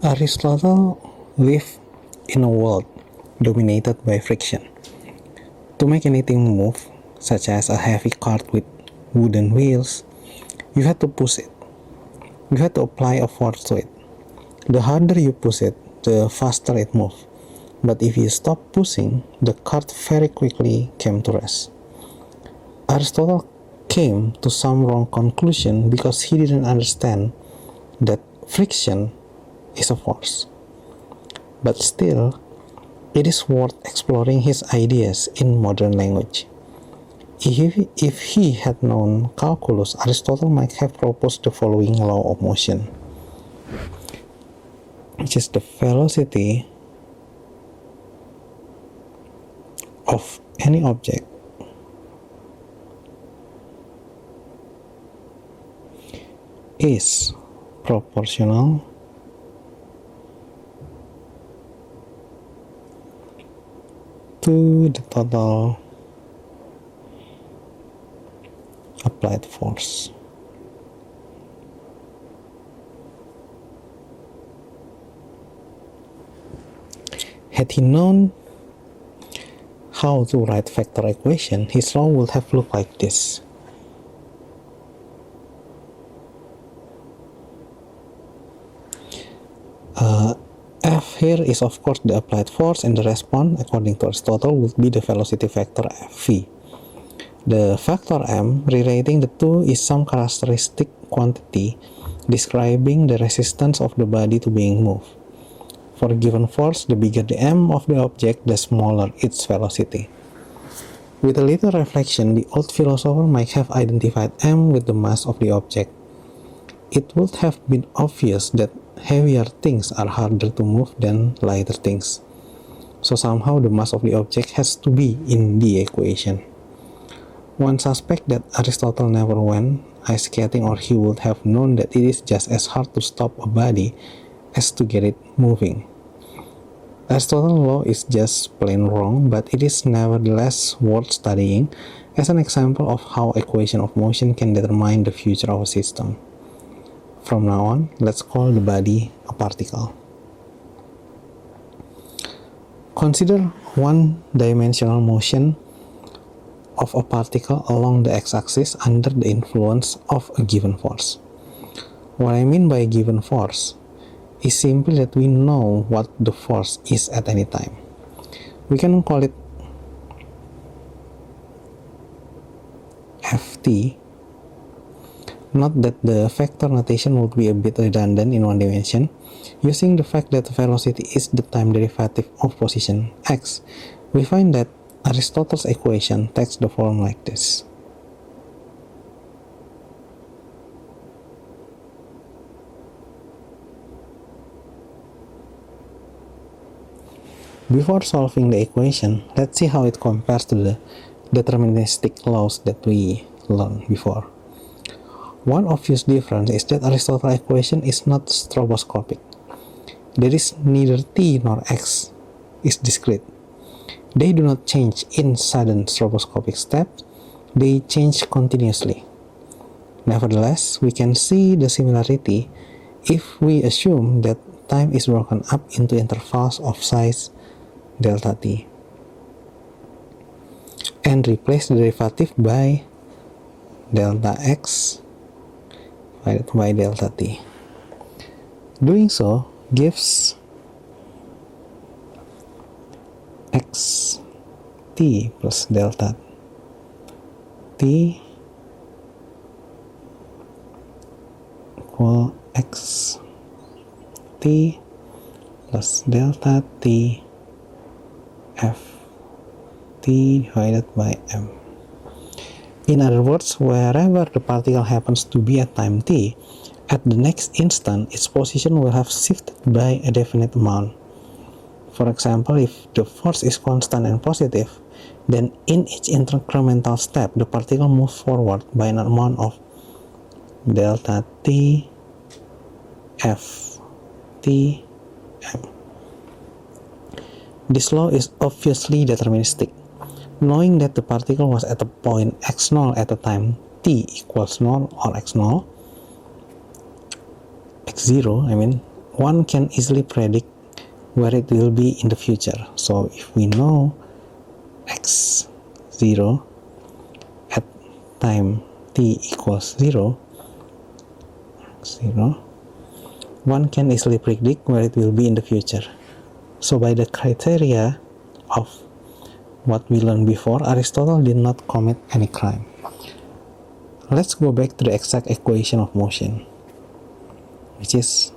Aristotle lived in a world dominated by friction. To make anything move, such as a heavy cart with wooden wheels, you had to push it. You had to apply a force to it. The harder you push it, the faster it moves. But if you stop pushing, the cart very quickly came to rest. Aristotle came to some wrong conclusion because he didn't understand that friction is a force. But still, it is worth exploring his ideas in modern language. If he had known calculus, Aristotle might have proposed the following law of motion, which is the velocity of any object is proportional to the total applied force. Had he known how to write vector equation, his law would have looked like this. F here is of course the applied force, and the response, according to Aristotle, would be the velocity vector Fv. The factor m relating the two is some characteristic quantity describing the resistance of the body to being moved. For a given force, the bigger the m of the object, the smaller its velocity. With a little reflection, the old philosopher might have identified m with the mass of the object. It would have been obvious that heavier things are harder to move than lighter things. So somehow the mass of the object has to be in the equation. One suspects that Aristotle never went ice skating, or he would have known that it is just as hard to stop a body as to get it moving. Aristotle's law is just plain wrong, but it is nevertheless worth studying as an example of how equation of motion can determine the future of a system. From now on, let's call the body a particle. Consider one-dimensional motion of a particle along the x-axis under the influence of a given force. What I mean by a given force is simply that we know what the force is at any time. We can call it Ft. Note that the vector notation would be a bit redundant in one dimension. Using the fact that velocity is the time derivative of position x, we find that Aristotle's equation takes the form like this. Before solving the equation, let's see how it compares to the deterministic laws that we learned before. One obvious difference is that Aristotle's equation is not stroboscopic. There is neither t nor x is discrete. They do not change in sudden stroboscopic steps, they change continuously. Nevertheless, we can see the similarity if we assume that time is broken up into intervals of size delta t and replace the derivative by delta x divided by delta t. Doing so gives x t plus delta t equal x t plus delta t f t divided by m. In other words, wherever the particle happens to be at time t, at the next instant its position will have shifted by a definite amount. For example, if the force is constant and positive, then in each incremental step the particle moves forward by an amount of delta t f t m. This law is obviously deterministic. Knowing that the particle was at a point x0 at a time t equals 0 or x0, one can easily predict where it will be in the future. So if we know x0 at time t equals 0, one can easily predict where it will be in the future. So by the criteria of what we learned before, Aristotle did not commit any crime. Let's go back to the exact equation of motion, which is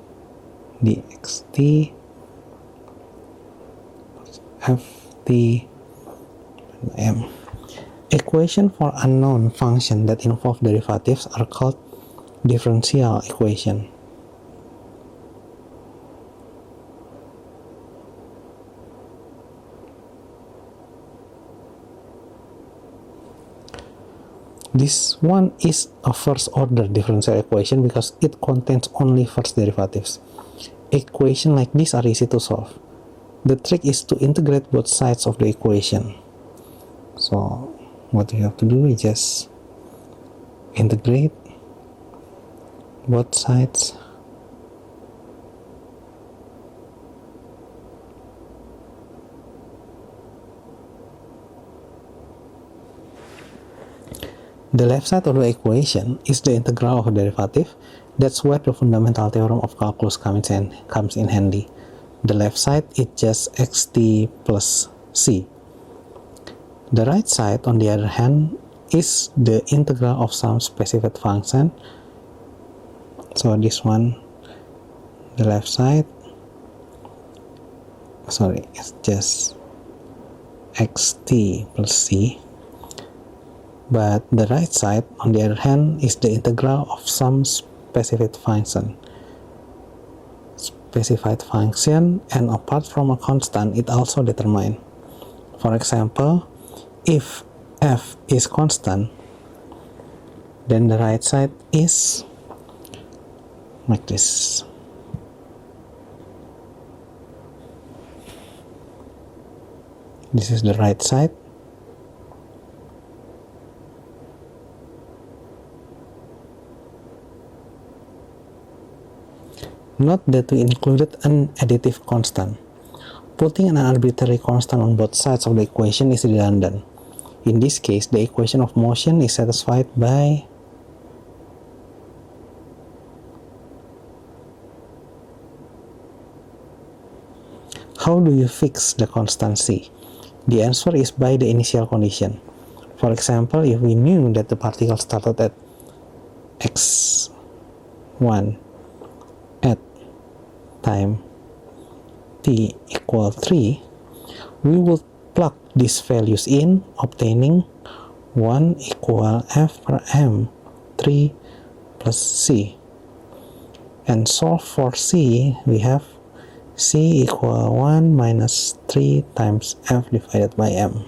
dxt ft m. Equation for unknown function that involve derivatives are called differential equation. This one is a first order differential equation because it contains only first derivatives. Equations like this are easy to solve. The trick is to integrate both sides of the equation. So what you have to do is just integrate both sides. The left side of the equation is the integral of a derivative. That's where the fundamental theorem of calculus comes in handy. The left side is just xt plus c. The right side, on the other hand, is the integral of some specified function. So this one, the left side, it's just xt plus c. But the right side, on the other hand, is the integral of some specified function. And apart from a constant, it also determines. For example, if f is constant, then the right side is like this. This is the right side. Note that we included an additive constant. Putting an arbitrary constant on both sides of the equation is redundant. In this case, the equation of motion is satisfied by how do you fix the constant c? The answer is by the initial condition. For example, if we knew that the particle started at x1 at time t equal 3, we would plug these values in, obtaining 1 equal f per m 3 plus c. And solve for c, we have c equal 1 minus 3 times f divided by m.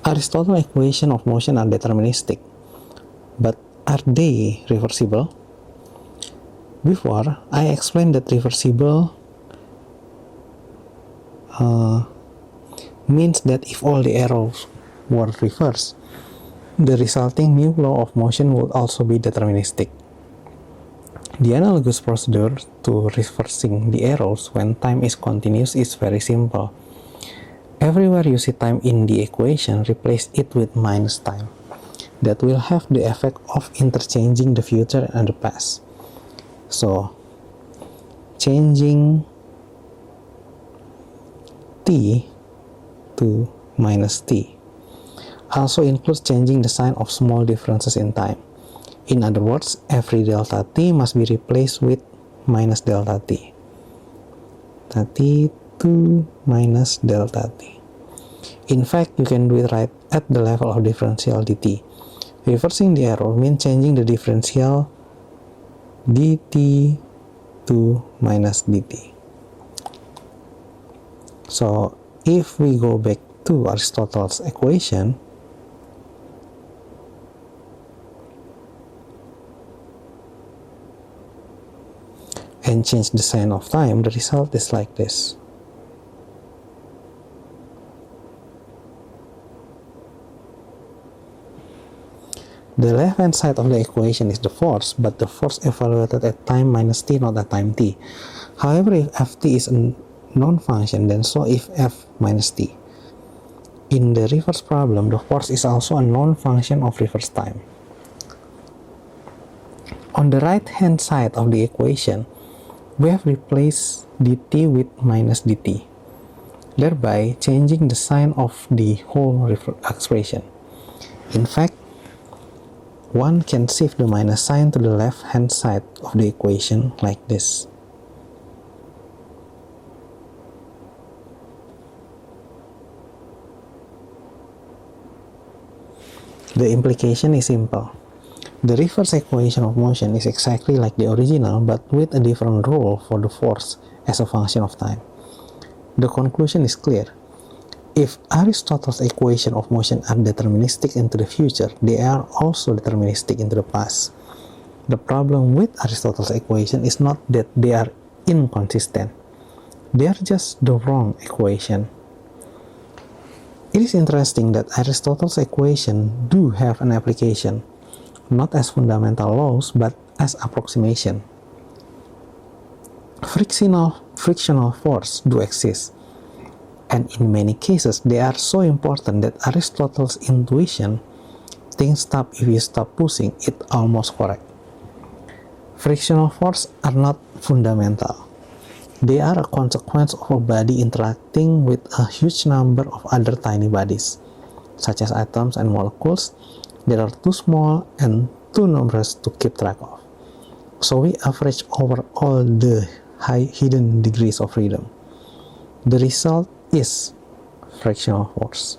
Aristotle's equations of motion are deterministic, but are they reversible? Before, I explained that reversible means that if all the arrows were reversed, the resulting new law of motion would also be deterministic. The analogous procedure to reversing the arrows when time is continuous is very simple. Everywhere you see time in the equation, replace it with minus time. That will have the effect of interchanging the future and the past. So, changing t to minus t also includes changing the sign of small differences in time. In other words, every delta t must be replaced with minus delta t. Delta t to minus delta t. In fact, you can do it right at the level of differential dt. Reversing the error means changing the differential dt to minus dt. So, if we go back to Aristotle's equation, and change the sign of time, the result is like this. The left-hand side of the equation is the force, but the force evaluated at time minus t, not at time t. However, if ft is a non-function, then so if f minus t. In the reverse problem, the force is also a non-function of reverse time. On the right-hand side of the equation, we have replaced dt with minus dt, thereby changing the sign of the whole expression. In fact, one can shift the minus sign to the left-hand side of the equation like this. The implication is simple. The reverse equation of motion is exactly like the original, but with a different role for the force as a function of time. The conclusion is clear. If Aristotle's equation of motion are deterministic into the future, they are also deterministic into the past. The problem with Aristotle's equation is not that they are inconsistent. They are just the wrong equation. It is interesting that Aristotle's equation do have an application, not as fundamental laws, but as approximation. Frictional force do exist, and in many cases they are so important that Aristotle's intuition, things stop if you stop pushing, it almost correct. Frictional force are not fundamental. They are a consequence of a body interacting with a huge number of other tiny bodies, such as atoms and molecules that are too small and too numerous to keep track of. So we average over all the hidden degrees of freedom. The result is frictional force.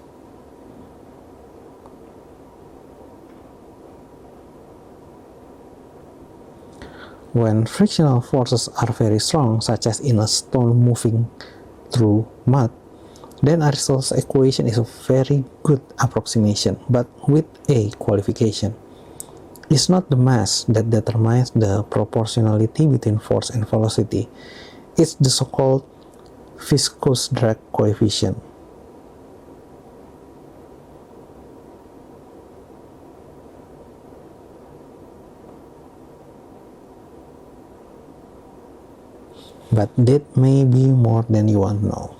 When frictional forces are very strong, such as in a stone moving through mud, then Aristotle's equation is a very good approximation, but with a qualification. It's not the mass that determines the proportionality between force and velocity. It's the so-called viscous drag coefficient. But that may be more than you want to know.